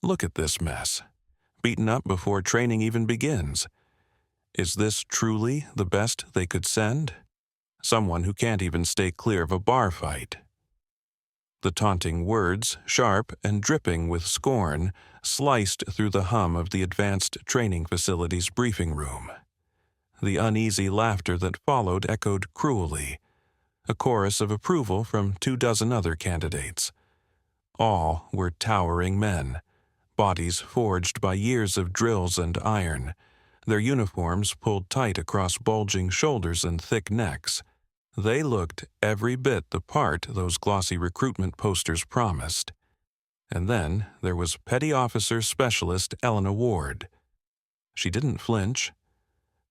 Look at this mess. Beaten up before training even begins. Is this truly the best they could send? Someone who can't even stay clear of a bar fight. The taunting words, sharp and dripping with scorn, sliced through the hum of the advanced training facility's briefing room. The uneasy laughter that followed echoed cruelly, a chorus of approval from 24 other candidates. All were towering men, bodies forged by years of drills and iron, their uniforms pulled tight across bulging shoulders and thick necks. They looked every bit the part those glossy recruitment posters promised. And then there was Petty Officer Specialist Elena Ward. She didn't flinch.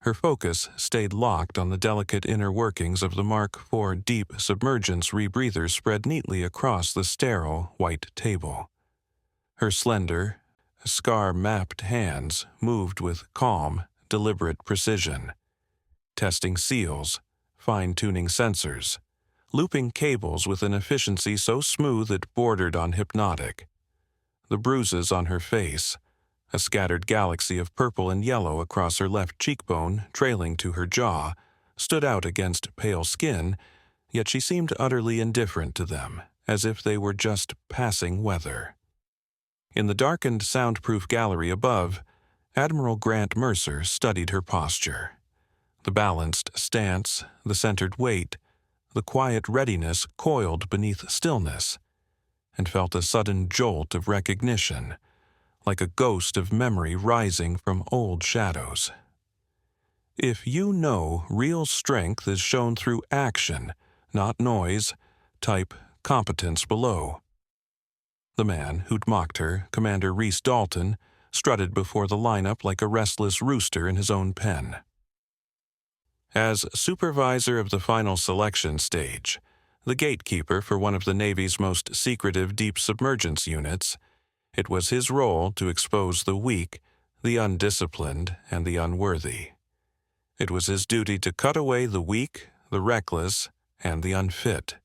Her focus stayed locked on the delicate inner workings of the Mark IV deep submergence rebreather spread neatly across the sterile white table. Her slender, scar-mapped hands moved with calm, deliberate precision, testing seals, fine-tuning sensors, looping cables with an efficiency so smooth it bordered on hypnotic. The bruises on her face, a scattered galaxy of purple and yellow across her left cheekbone trailing to her jaw, stood out against pale skin, yet she seemed utterly indifferent to them, as if they were just passing weather. In the darkened soundproof gallery above, Admiral Grant Mercer studied her posture. The balanced stance, the centered weight, the quiet readiness coiled beneath stillness, and felt a sudden jolt of recognition, like a ghost of memory rising from old shadows. If you know real strength is shown through action, not noise, type competence below. The man who'd mocked her, Commander Reese Dalton, strutted before the lineup like a restless rooster in his own pen. As supervisor of the final selection stage, the gatekeeper for one of the Navy's most secretive deep submergence units, it was his role to expose the weak, the undisciplined, and the unworthy. It was his duty to cut away the weak, the reckless, and the unfit.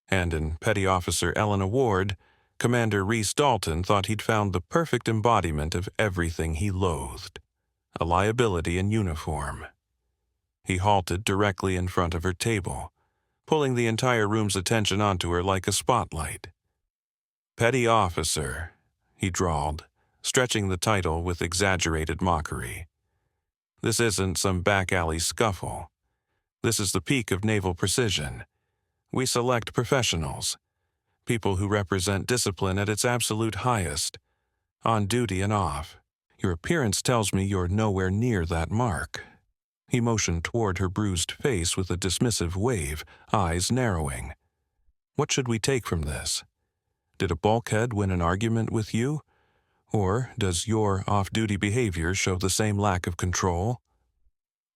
And in Petty Officer Elena Ward, Commander Reese Dalton thought he'd found the perfect embodiment of everything he loathed, a liability in uniform. He halted directly in front of her table, pulling the entire room's attention onto her like a spotlight. "Petty Officer," he drawled, stretching the title with exaggerated mockery. "This isn't some back-alley scuffle. This is the peak of naval precision. We select professionals, people who represent discipline at its absolute highest, on duty and off. Your appearance tells me you're nowhere near that mark." He motioned toward her bruised face with a dismissive wave, eyes narrowing. "What should we take from this? Did a bulkhead win an argument with you? Or does your off-duty behavior show the same lack of control?"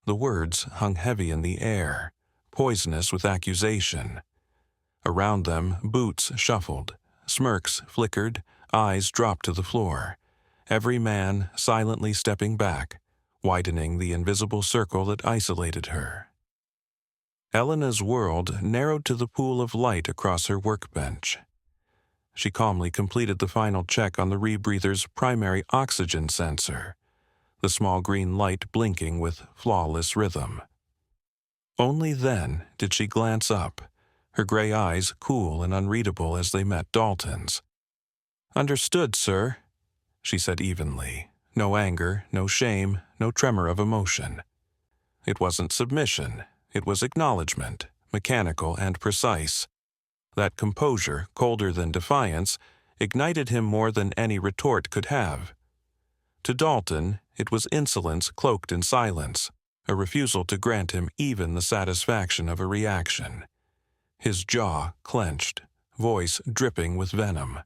The words hung heavy in the air, poisonous with accusation. Around them, boots shuffled, smirks flickered, eyes dropped to the floor, every man silently stepping back, widening the invisible circle that isolated her. Elena's world narrowed to the pool of light across her workbench. She calmly completed the final check on the rebreather's primary oxygen sensor, the small green light blinking with flawless rhythm. Only then did she glance up, her gray eyes cool and unreadable as they met Dalton's. "Understood, sir," she said evenly. No anger, no shame, no tremor of emotion. It wasn't submission, it was acknowledgement, mechanical and precise. That composure, colder than defiance, ignited him more than any retort could have. To Dalton, it was insolence cloaked in silence, a refusal to grant him even the satisfaction of a reaction. His jaw clenched, voice dripping with venom.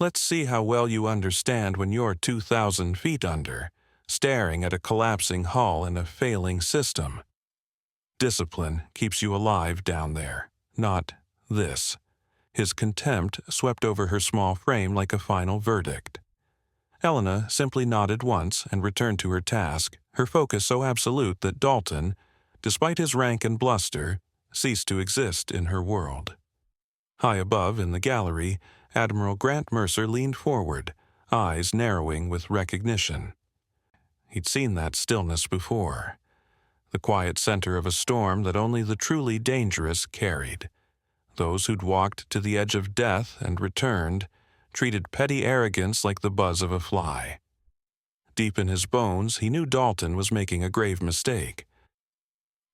"Let's see how well you understand when you're 2,000 feet under, staring at a collapsing hull and a failing system. Discipline keeps you alive down there, not this." His contempt swept over her small frame like a final verdict. Elena simply nodded once and returned to her task, her focus so absolute that Dalton, despite his rank and bluster, ceased to exist in her world. High above in the gallery, Admiral Grant Mercer leaned forward, eyes narrowing with recognition. He'd seen that stillness before, the quiet center of a storm that only the truly dangerous carried. Those who'd walked to the edge of death and returned treated petty arrogance like the buzz of a fly. Deep in his bones, he knew Dalton was making a grave mistake.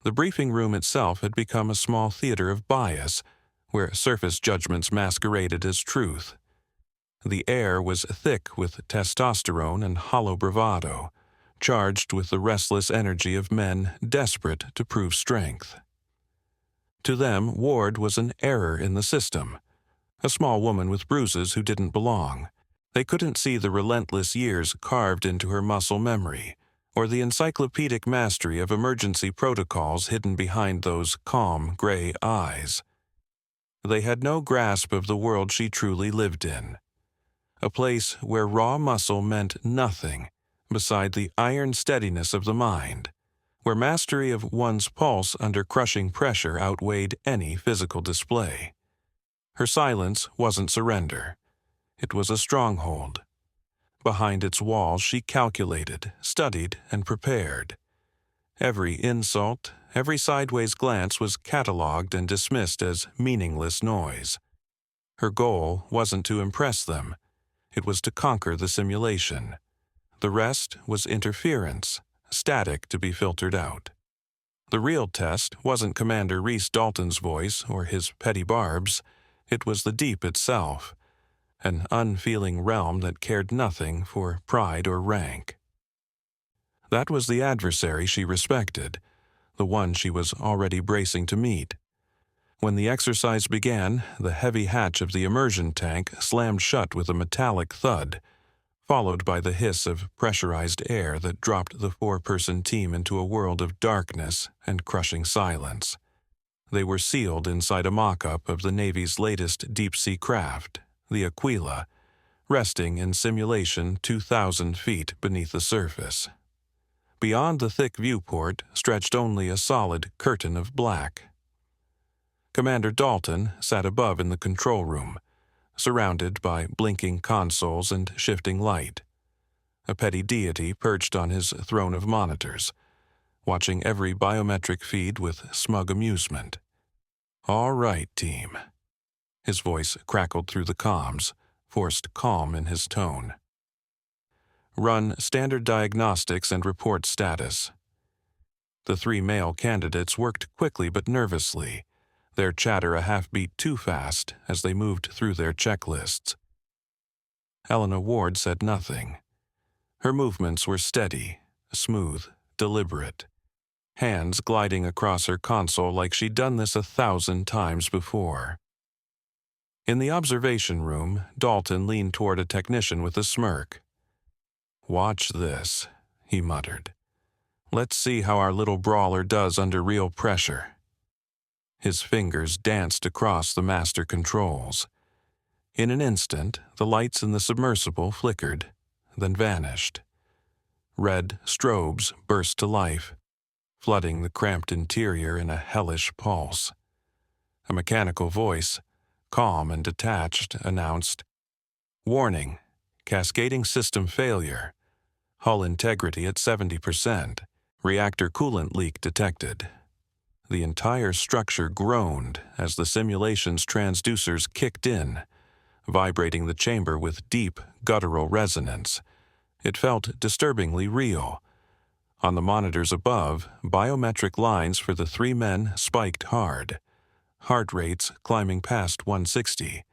The briefing room itself had become a small theater of bias, where surface judgments masqueraded as truth. The air was thick with testosterone and hollow bravado, charged with the restless energy of men desperate to prove strength. To them, Ward was an error in the system, a small woman with bruises who didn't belong. They couldn't see the relentless years carved into her muscle memory, or the encyclopedic mastery of emergency protocols hidden behind those calm, gray eyes. They had no grasp of the world she truly lived in, a place where raw muscle meant nothing beside the iron steadiness of the mind, where mastery of one's pulse under crushing pressure outweighed any physical display. Her silence wasn't surrender. It was a stronghold. Behind its walls she calculated, studied, and prepared. Every insult, every sideways glance was catalogued and dismissed as meaningless noise. Her goal wasn't to impress them. It was to conquer the simulation. The rest was interference, static to be filtered out. The real test wasn't Commander Reese Dalton's voice or his petty barbs. It was the deep itself, an unfeeling realm that cared nothing for pride or rank. That was the adversary she respected, the one she was already bracing to meet. When the exercise began, the heavy hatch of the immersion tank slammed shut with a metallic thud, followed by the hiss of pressurized air that dropped the four-person team into a world of darkness and crushing silence. They were sealed inside a mock-up of the Navy's latest deep-sea craft, the Aquila, resting in simulation 2,000 feet beneath the surface. Beyond the thick viewport stretched only a solid curtain of black. Commander Dalton sat above in the control room, surrounded by blinking consoles and shifting light. A petty deity perched on his throne of monitors, watching every biometric feed with smug amusement. "All right, team." His voice crackled through the comms, forced calm in his tone. "Run standard diagnostics and report status." The three male candidates worked quickly but nervously, their chatter a half-beat too fast as they moved through their checklists. Elena Ward said nothing. Her movements were steady, smooth, deliberate, hands gliding across her console like she'd done this 1,000 times before. In the observation room, Dalton leaned toward a technician with a smirk. "Watch this," he muttered. "Let's see how our little brawler does under real pressure." His fingers danced across the master controls. In an instant, the lights in the submersible flickered, then vanished. Red strobes burst to life, flooding the cramped interior in a hellish pulse. A mechanical voice, calm and detached, announced, "Warning, cascading system failure. Hull integrity at 70%. Reactor coolant leak detected." The entire structure groaned as the simulation's transducers kicked in, vibrating the chamber with deep, guttural resonance. It felt disturbingly real. On the monitors above, biometric lines for the three men spiked hard, heart rates climbing past 160,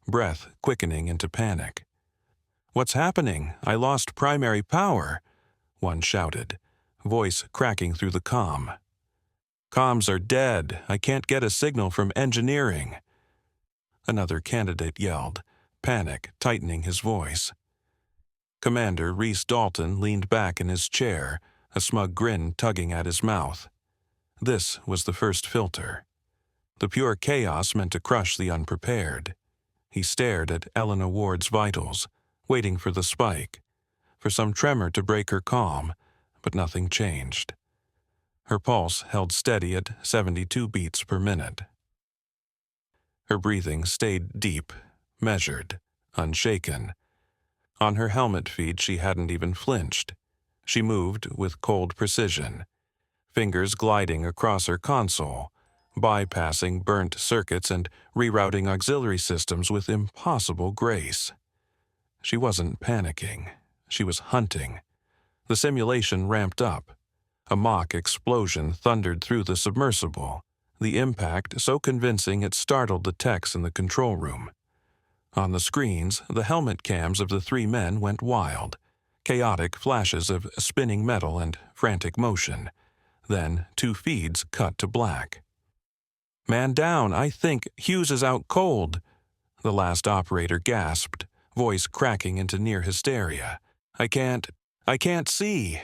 breath quickening into panic. "What's happening? I lost primary power," one shouted, voice cracking through the comm. "Comms are dead. I can't get a signal from engineering," another candidate yelled, panic tightening his voice. Commander Reese Dalton leaned back in his chair, a smug grin tugging at his mouth. This was the first filter. The pure chaos meant to crush the unprepared. He stared at Elena Ward's vitals, waiting for the spike, for some tremor to break her calm, but nothing changed. Her pulse held steady at 72 beats per minute. Her breathing stayed deep, measured, unshaken. On her helmet feed, she hadn't even flinched. She moved with cold precision, fingers gliding across her console, bypassing burnt circuits and rerouting auxiliary systems with impossible grace. She wasn't panicking. She was hunting. The simulation ramped up. A mock explosion thundered through the submersible, the impact so convincing it startled the techs in the control room. On the screens, the helmet cams of the three men went wild, chaotic flashes of spinning metal and frantic motion. Then 2 feeds cut to black. "Man down, I think Hughes is out cold," the last operator gasped, voice cracking into near hysteria. I can't see."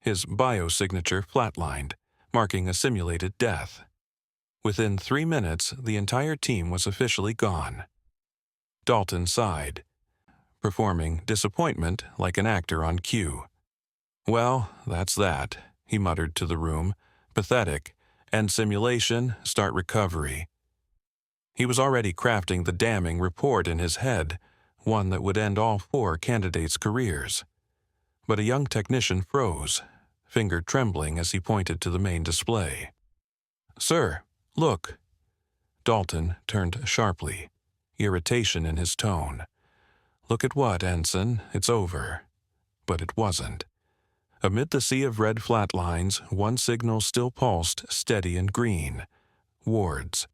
His biosignature flatlined, marking a simulated death. Within 3 minutes, the entire team was officially gone. Dalton sighed, performing disappointment like an actor on cue. "Well, that's that," he muttered to the room. "Pathetic. End simulation, start recovery." He was already crafting the damning report in his head, one that would end all 4 candidates' careers. But a young technician froze, finger trembling as he pointed to the main display. "Sir, look." Dalton turned sharply, irritation in his tone. "Look at what, Ensign? It's over." But it wasn't. Amid the sea of red flat lines, one signal still pulsed, steady and green. Ward's.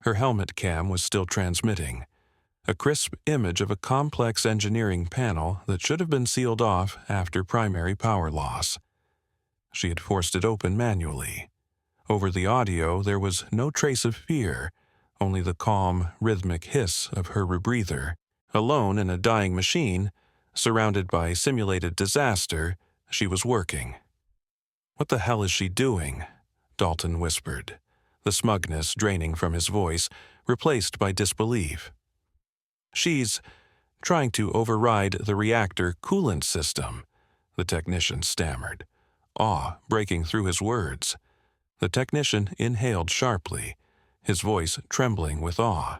Her helmet cam was still transmitting, a crisp image of a complex engineering panel that should have been sealed off after primary power loss. She had forced it open manually. Over the audio, there was no trace of fear, only the calm, rhythmic hiss of her rebreather. Alone in a dying machine, surrounded by simulated disaster, she was working. "What the hell is she doing?" Dalton whispered, the smugness draining from his voice, replaced by disbelief. "She's trying to override the reactor coolant system," the technician stammered, awe breaking through his words. The technician inhaled sharply, his voice trembling with awe.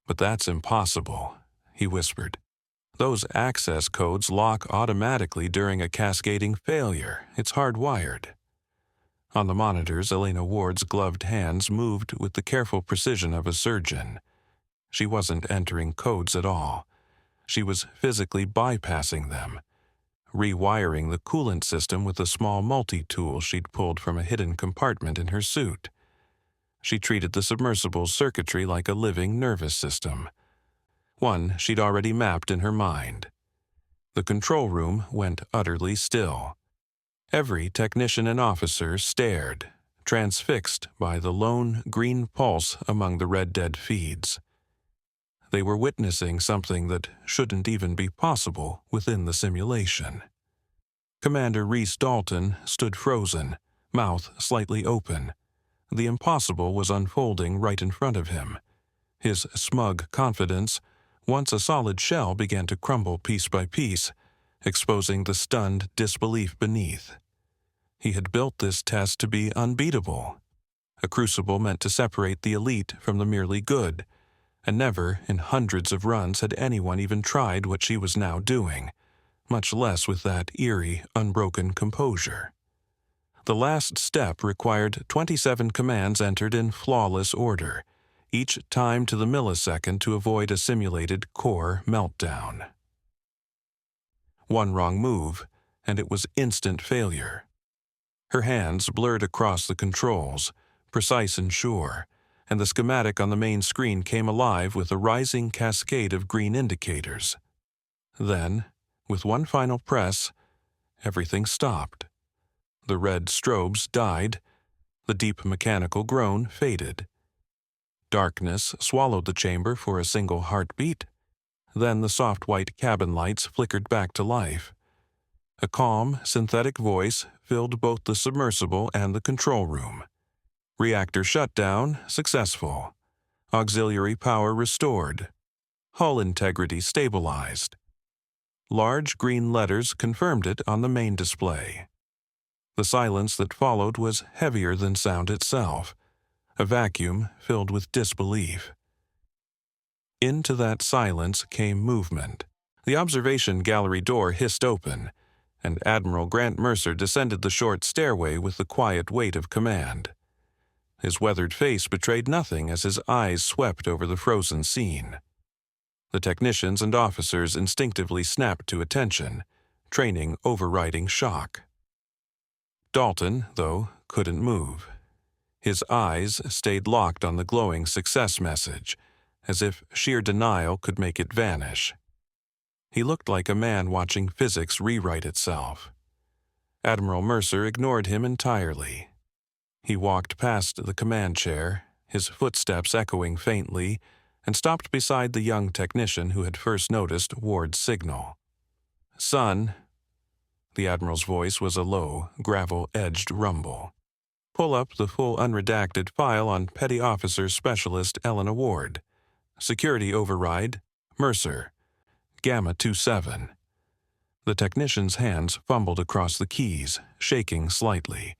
"But that's impossible," he whispered. "Those access codes lock automatically during a cascading failure. It's hardwired." On the monitors, Elena Ward's gloved hands moved with the careful precision of a surgeon. She wasn't entering codes at all. She was physically bypassing them, rewiring the coolant system with a small multi-tool she'd pulled from a hidden compartment in her suit. She treated the submersible's circuitry like a living nervous system, one she'd already mapped in her mind. The control room went utterly still. Every technician and officer stared, transfixed by the lone green pulse among the red dead feeds. They were witnessing something that shouldn't even be possible within the simulation. Commander Reese Dalton stood frozen, mouth slightly open. The impossible was unfolding right in front of him. His smug confidence, once a solid shell, began to crumble piece by piece, exposing the stunned disbelief beneath. He had built this test to be unbeatable, a crucible meant to separate the elite from the merely good, and never in hundreds of runs had anyone even tried what she was now doing, much less with that eerie, unbroken composure. The last step required 27 commands entered in flawless order, each timed to the millisecond to avoid a simulated core meltdown. One wrong move, and it was instant failure. Her hands blurred across the controls, precise and sure, and the schematic on the main screen came alive with a rising cascade of green indicators. Then, with one final press, everything stopped. The red strobes died, the deep mechanical groan faded. Darkness swallowed the chamber for a single heartbeat. Then the soft white cabin lights flickered back to life. A calm, synthetic voice filled both the submersible and the control room. Reactor shutdown successful. Auxiliary power restored. Hull integrity stabilized. Large green letters confirmed it on the main display. The silence that followed was heavier than sound itself, a vacuum filled with disbelief. Into that silence came movement, The observation gallery door hissed open, and Admiral Grant Mercer descended the short stairway with the quiet weight of command. His weathered face betrayed nothing as his eyes swept over the frozen scene. The technicians and officers instinctively snapped to attention, training overriding shock. Dalton, though, couldn't move. His eyes stayed locked on the glowing success message, as if sheer denial could make it vanish. He looked like a man watching physics rewrite itself. Admiral Mercer ignored him entirely. He walked past the command chair, his footsteps echoing faintly, and stopped beside the young technician who had first noticed Ward's signal. "Son," the Admiral's voice was a low, gravel-edged rumble. "Pull up the full unredacted file on Petty Officer Specialist Elena Ward. Security override, Mercer, Gamma 27. The technician's hands fumbled across the keys, shaking slightly.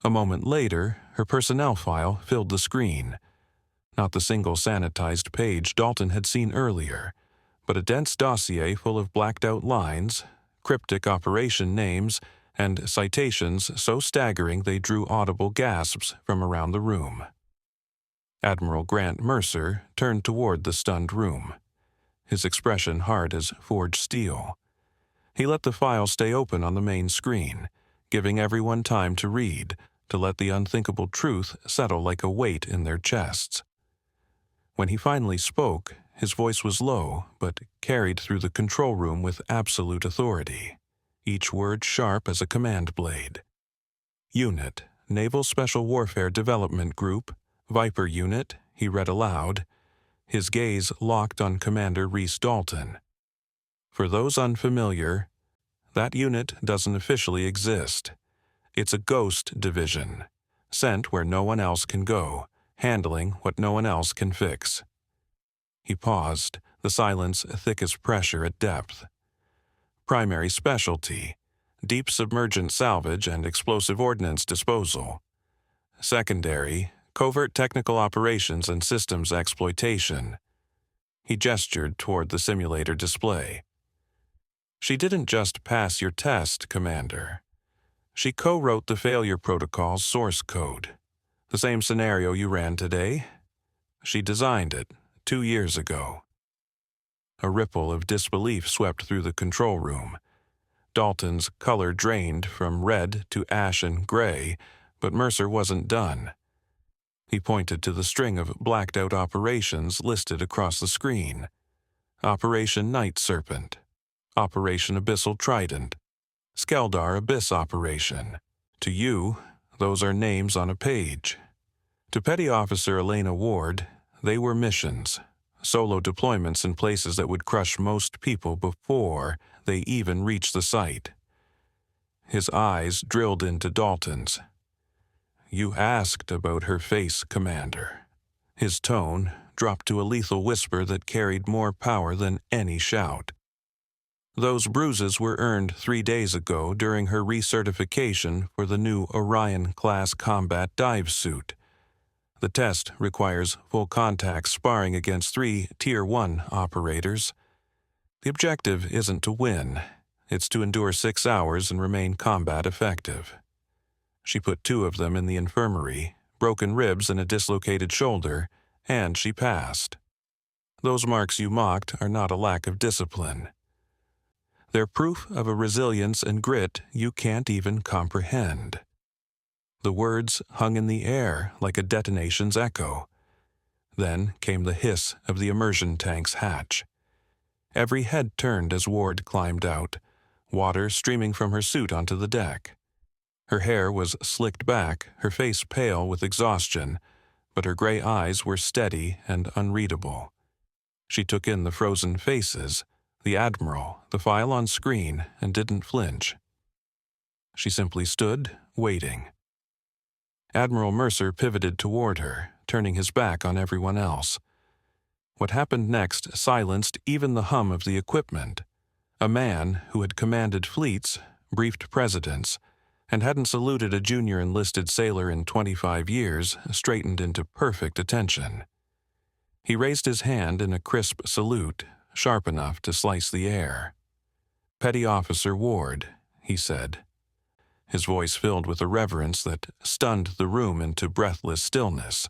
A moment later, her personnel file filled the screen. Not the single sanitized page Dalton had seen earlier, but a dense dossier full of blacked-out lines, cryptic operation names, and citations so staggering they drew audible gasps from around the room. Admiral Grant Mercer turned toward the stunned room, his expression hard as forged steel. He let the file stay open on the main screen, giving everyone time to read, to let the unthinkable truth settle like a weight in their chests. When he finally spoke, his voice was low, but carried through the control room with absolute authority, each word sharp as a command blade. "Unit, Naval Special Warfare Development Group, Viper Unit," he read aloud, his gaze locked on Commander Reese Dalton. "For those unfamiliar, that unit doesn't officially exist. It's a ghost division, sent where no one else can go, handling what no one else can fix." He paused, the silence thick as pressure at depth. "Primary specialty, deep submergent salvage and explosive ordnance disposal. Secondary, covert technical operations and systems exploitation." He gestured toward the simulator display. "She didn't just pass your test, Commander. She co-wrote the failure protocol's source code. The same scenario you ran today. She designed it 2 years ago." A ripple of disbelief swept through the control room. Dalton's color drained from red to ash and gray, but Mercer wasn't done. He pointed to the string of blacked-out operations listed across the screen. Operation Night Serpent, Operation Abyssal Trident, Skeldar Abyss Operation. To you, those are names on a page. To Petty Officer Elena Ward, they were missions, solo deployments in places that would crush most people before they even reached the site. His eyes drilled into Dalton's. "You asked about her face, Commander." His tone dropped to a lethal whisper that carried more power than any shout. "Those bruises were earned 3 days ago during her recertification for the new Orion-class combat dive suit. The test requires full-contact sparring against 3 Tier 1 operators. The objective isn't to win. It's to endure 6 hours and remain combat effective. She put 2 of them in the infirmary, broken ribs and a dislocated shoulder, and she passed. Those marks you mocked are not a lack of discipline. They're proof of a resilience and grit you can't even comprehend." The words hung in the air like a detonation's echo. Then came the hiss of the immersion tank's hatch. Every head turned as Ward climbed out, water streaming from her suit onto the deck. Her hair was slicked back, her face pale with exhaustion, but her gray eyes were steady and unreadable. She took in the frozen faces, the Admiral, the file on screen, and didn't flinch. She simply stood, waiting. Admiral Mercer pivoted toward her, turning his back on everyone else. What happened next silenced even the hum of the equipment. A man who had commanded fleets, briefed presidents, and hadn't saluted a junior enlisted sailor in 25 years straightened into perfect attention. He raised his hand in a crisp salute, sharp enough to slice the air. "Petty Officer Ward," he said, his voice filled with a reverence that stunned the room into breathless stillness.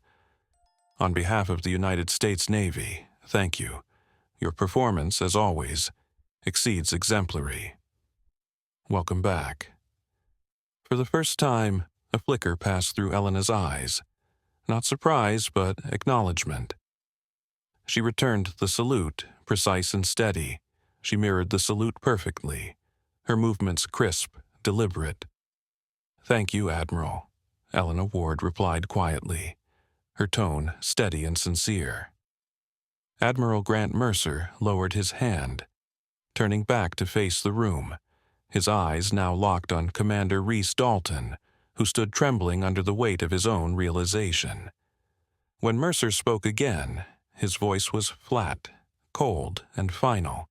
"On behalf of the United States Navy, thank you. Your performance, as always, exceeds exemplary. Welcome back." For the first time, a flicker passed through Elena's eyes. Not surprise, but acknowledgement. She returned the salute, precise and steady. She mirrored the salute perfectly, her movements crisp, deliberate. "Thank you, Admiral," Elena Ward replied quietly, her tone steady and sincere. Admiral Grant Mercer lowered his hand, turning back to face the room, his eyes now locked on Commander Reese Dalton, who stood trembling under the weight of his own realization. When Mercer spoke again, his voice was flat, cold, and final.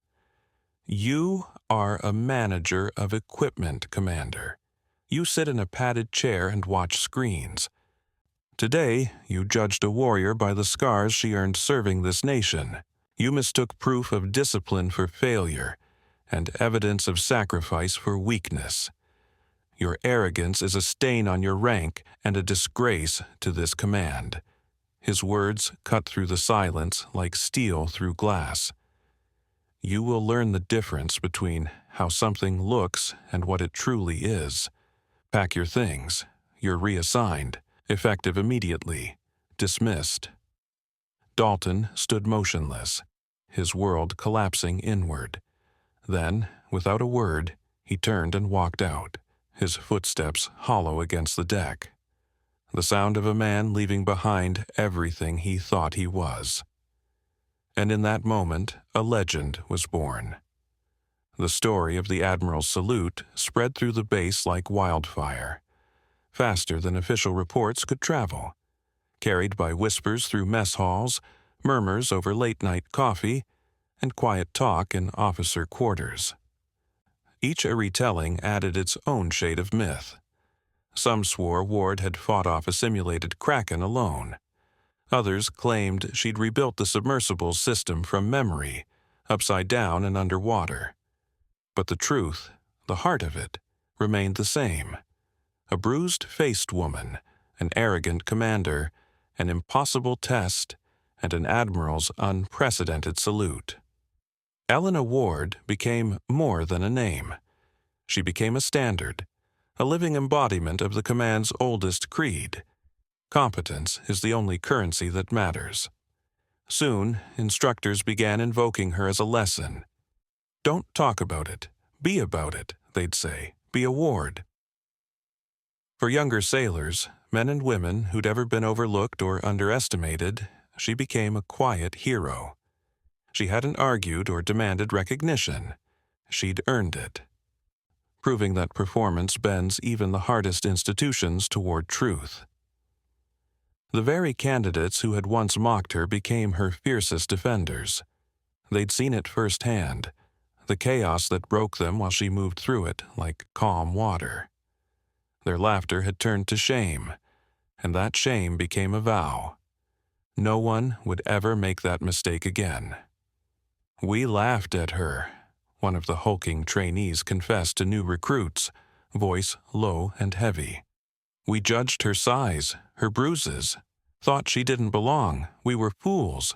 "You are a manager of equipment, Commander. You sit in a padded chair and watch screens. Today, you judged a warrior by the scars she earned serving this nation. You mistook proof of discipline for failure and evidence of sacrifice for weakness. Your arrogance is a stain on your rank and a disgrace to this command." His words cut through the silence like steel through glass. "You will learn the difference between how something looks and what it truly is. Pack your things. You're reassigned, effective immediately, dismissed." Dalton stood motionless, his world collapsing inward. Then, without a word, he turned and walked out, his footsteps hollow against the deck. The sound of a man leaving behind everything he thought he was. And in that moment, a legend was born. The story of the Admiral's salute spread through the base like wildfire, faster than official reports could travel, carried by whispers through mess halls, murmurs over late-night coffee, and quiet talk in officer quarters. Each a retelling added its own shade of myth. Some swore Ward had fought off a simulated Kraken alone. Others claimed she'd rebuilt the submersible system from memory, upside down and underwater. But the truth, the heart of it, remained the same. A bruised-faced woman, an arrogant commander, an impossible test, and an admiral's unprecedented salute. Elena Ward became more than a name. She became a standard, a living embodiment of the command's oldest creed. Competence is the only currency that matters. Soon, instructors began invoking her as a lesson. "Don't talk about it. Be about it," they'd say. "Be a Ward." For younger sailors, men and women who'd ever been overlooked or underestimated, she became a quiet hero. She hadn't argued or demanded recognition. She'd earned it, proving that performance bends even the hardest institutions toward truth. The very candidates who had once mocked her became her fiercest defenders. They'd seen it firsthand, the chaos that broke them while she moved through it like calm water. Their laughter had turned to shame, and that shame became a vow. No one would ever make that mistake again. "We laughed at her," one of the hulking trainees confessed to new recruits, voice low and heavy. "We judged her size, her bruises, thought she didn't belong. We were fools.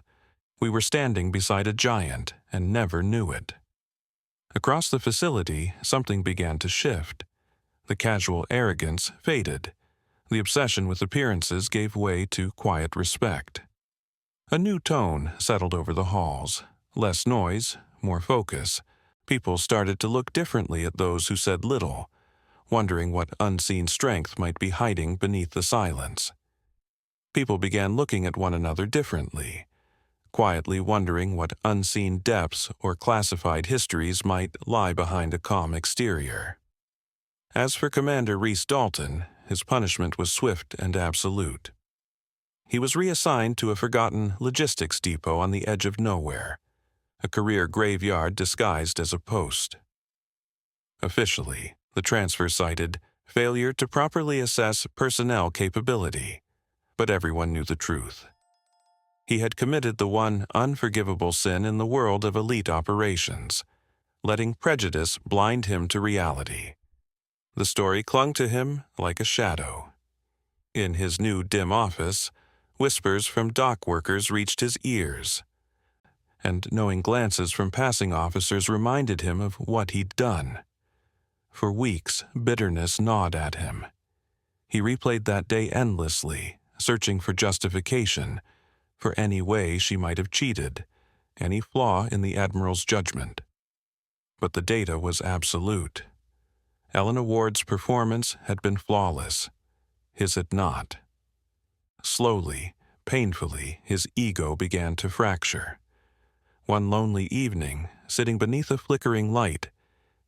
We were standing beside a giant and never knew it." Across the facility, something began to shift. The casual arrogance faded. The obsession with appearances gave way to quiet respect. A new tone settled over the halls. Less noise, more focus. People started to look differently at those who said little, wondering what unseen strength might be hiding beneath the silence. People began looking at one another differently, quietly wondering what unseen depths or classified histories might lie behind a calm exterior. As for Commander Reese Dalton, his punishment was swift and absolute. He was reassigned to a forgotten logistics depot on the edge of nowhere, a career graveyard disguised as a post. Officially, the transfer cited failure to properly assess personnel capability, but everyone knew the truth. He had committed the one unforgivable sin in the world of elite operations, letting prejudice blind him to reality. The story clung to him like a shadow. In his new dim office, whispers from dock workers reached his ears, and knowing glances from passing officers reminded him of what he'd done. For weeks, bitterness gnawed at him. He replayed that day endlessly, searching for justification, for any way she might have cheated, any flaw in the Admiral's judgment. But the data was absolute. Elena Ward's performance had been flawless. His had not. Slowly, painfully, his ego began to fracture. One lonely evening, sitting beneath a flickering light,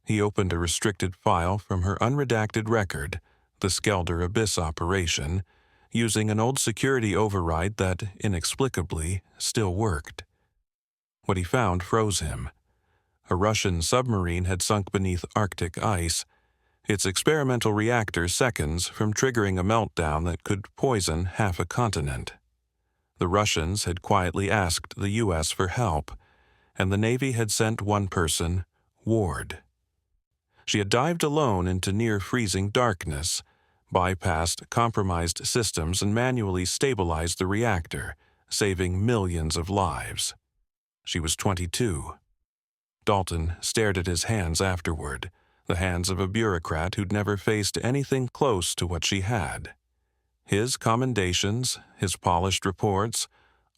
he opened a restricted file from her unredacted record, the Skelder Abyss operation, using an old security override that, inexplicably, still worked. What he found froze him. A Russian submarine had sunk beneath Arctic ice, its experimental reactor seconds from triggering a meltdown that could poison half a continent. The Russians had quietly asked the U.S. for help, and the Navy had sent one person, Ward. She had dived alone into near-freezing darkness, bypassed compromised systems and manually stabilized the reactor, saving millions of lives. She was 22. Dalton stared at his hands afterward, the hands of a bureaucrat who'd never faced anything close to what she had. His commendations, his polished reports,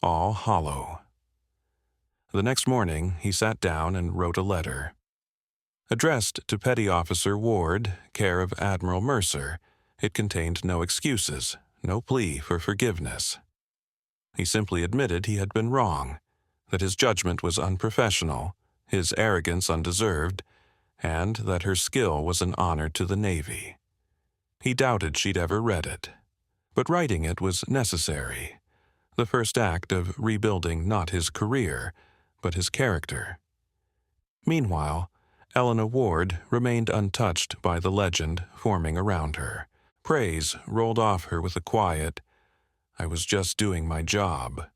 all hollow. The next morning, he sat down and wrote a letter. Addressed to Petty Officer Ward, care of Admiral Mercer, it contained no excuses, no plea for forgiveness. He simply admitted he had been wrong, that his judgment was unprofessional, his arrogance undeserved, and that her skill was an honor to the Navy. He doubted she'd ever read it. But writing it was necessary, the first act of rebuilding not his career, but his character. Meanwhile, Elena Ward remained untouched by the legend forming around her. Praise rolled off her with a quiet, "I was just doing my job."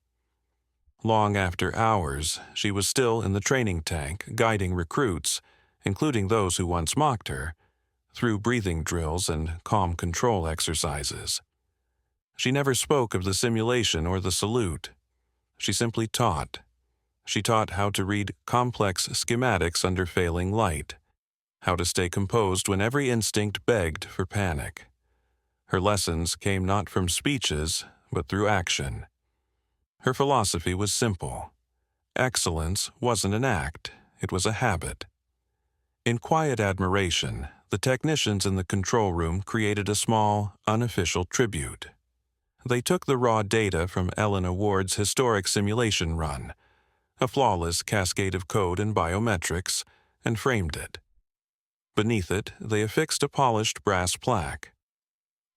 Long after hours, she was still in the training tank, guiding recruits, including those who once mocked her, through breathing drills and calm control exercises. She never spoke of the simulation or the salute. She simply taught. She taught how to read complex schematics under failing light, how to stay composed when every instinct begged for panic. Her lessons came not from speeches, but through action. Her philosophy was simple. Excellence wasn't an act, it was a habit. In quiet admiration, the technicians in the control room created a small, unofficial tribute. They took the raw data from Elena Ward's historic simulation run, a flawless cascade of code and biometrics, and framed it. Beneath it, they affixed a polished brass plaque.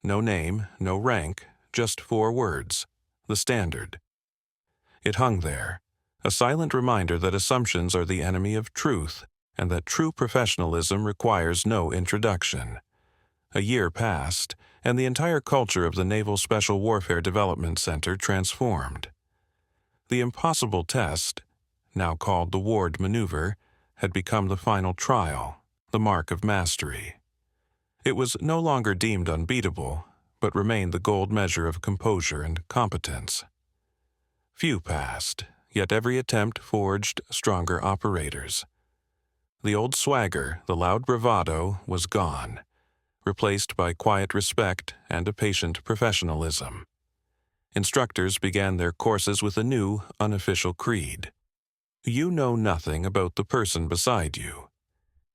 No name, no rank, just 4 words, the standard. It hung there, a silent reminder that assumptions are the enemy of truth, and that true professionalism requires no introduction. A year passed, and the entire culture of the Naval Special Warfare Development Center transformed. The impossible test, now called the Ward Maneuver, had become the final trial, the mark of mastery. It was no longer deemed unbeatable, but remained the gold measure of composure and competence. Few passed, yet every attempt forged stronger operators. The old swagger, the loud bravado, was gone, replaced by quiet respect and a patient professionalism. Instructors began their courses with a new, unofficial creed. You know nothing about the person beside you.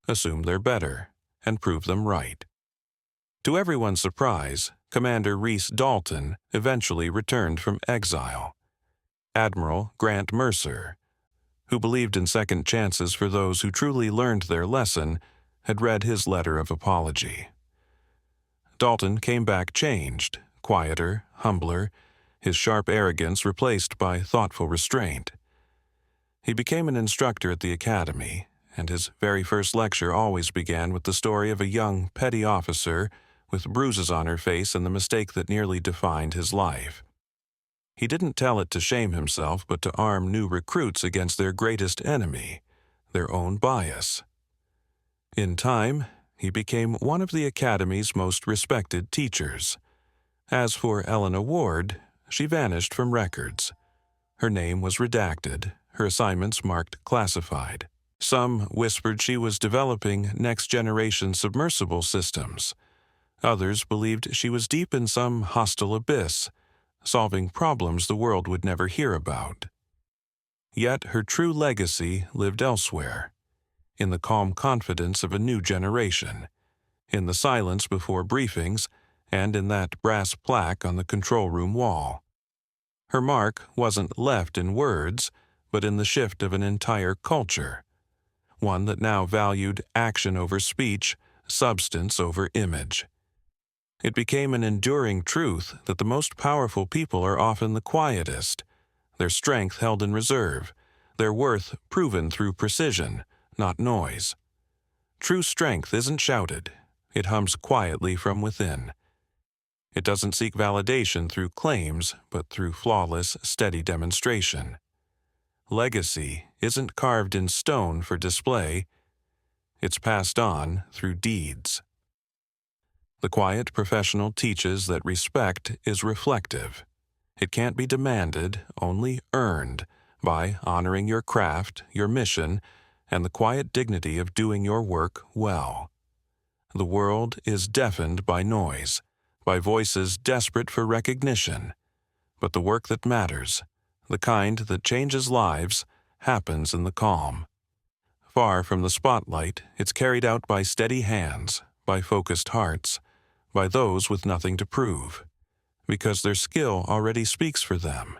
Assume they're better, and prove them right. To everyone's surprise, Commander Reese Dalton eventually returned from exile. Admiral Grant Mercer, who believed in second chances for those who truly learned their lesson, had read his letter of apology. Dalton came back changed, quieter, humbler, his sharp arrogance replaced by thoughtful restraint. He became an instructor at the academy, and his very first lecture always began with the story of a young petty officer with bruises on her face and the mistake that nearly defined his life. He didn't tell it to shame himself, but to arm new recruits against their greatest enemy, their own bias. In time, he became one of the Academy's most respected teachers. As for Elena Ward, she vanished from records. Her name was redacted, her assignments marked classified. Some whispered she was developing next-generation submersible systems. Others believed she was deep in some hostile abyss, solving problems the world would never hear about. Yet her true legacy lived elsewhere, in the calm confidence of a new generation, in the silence before briefings, and in that brass plaque on the control room wall. Her mark wasn't left in words, but in the shift of an entire culture, one that now valued action over speech, substance over image. It became an enduring truth that the most powerful people are often the quietest, their strength held in reserve, their worth proven through precision, not noise. True strength isn't shouted, it hums quietly from within. It doesn't seek validation through claims, but through flawless, steady demonstration. Legacy isn't carved in stone for display, it's passed on through deeds. The quiet professional teaches that respect is reflective. It can't be demanded, only earned, by honoring your craft, your mission, and the quiet dignity of doing your work well. The world is deafened by noise, by voices desperate for recognition, but the work that matters, the kind that changes lives, happens in the calm. Far from the spotlight, it's carried out by steady hands, by focused hearts, by those with nothing to prove, because their skill already speaks for them.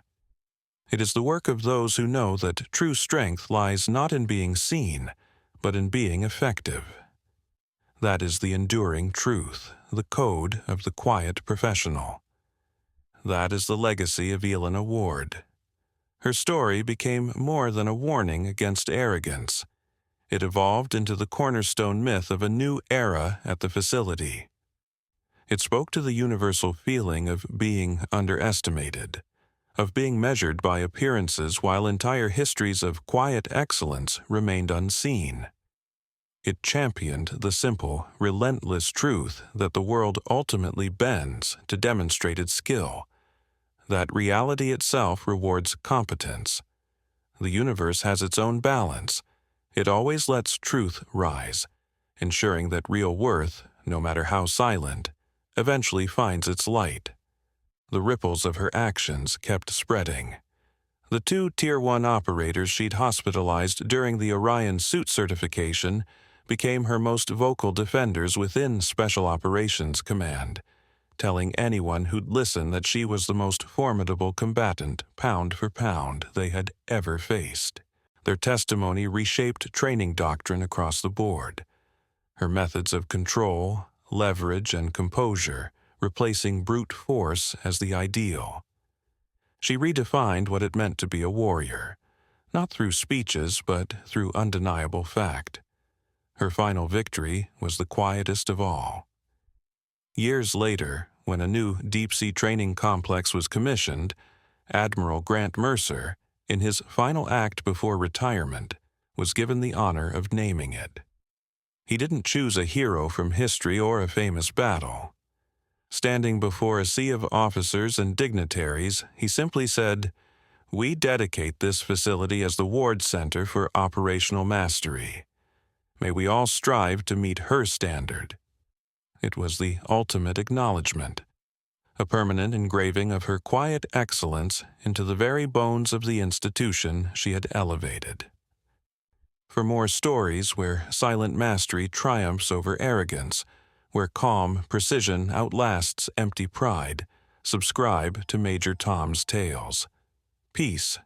It is the work of those who know that true strength lies not in being seen, but in being effective. That is the enduring truth, the code of the quiet professional. That is the legacy of Elena Ward. Her story became more than a warning against arrogance. It evolved into the cornerstone myth of a new era at the facility. It spoke to the universal feeling of being underestimated, of being measured by appearances while entire histories of quiet excellence remained unseen. It championed the simple, relentless truth that the world ultimately bends to demonstrate its skill, that reality itself rewards competence. The universe has its own balance. It always lets truth rise, ensuring that real worth, no matter how silent, eventually finds its light. The ripples of her actions kept spreading. The 2 Tier 1 operators she'd hospitalized during the Orion suit certification became her most vocal defenders within Special Operations Command, telling anyone who'd listen that she was the most formidable combatant, pound for pound, they had ever faced. Their testimony reshaped training doctrine across the board. Her methods of control, leverage, and composure, replacing brute force as the ideal. She redefined what it meant to be a warrior, not through speeches, but through undeniable fact. Her final victory was the quietest of all. Years later, when a new deep-sea training complex was commissioned, Admiral Grant Mercer, in his final act before retirement, was given the honor of naming it. He didn't choose a hero from history or a famous battle. Standing before a sea of officers and dignitaries, he simply said, "We dedicate this facility as the Ward Center for Operational Mastery. May we all strive to meet her standard." It was the ultimate acknowledgement, a permanent engraving of her quiet excellence into the very bones of the institution she had elevated. For more stories where silent mastery triumphs over arrogance, where calm precision outlasts empty pride, subscribe to Major Tom's Tales. Peace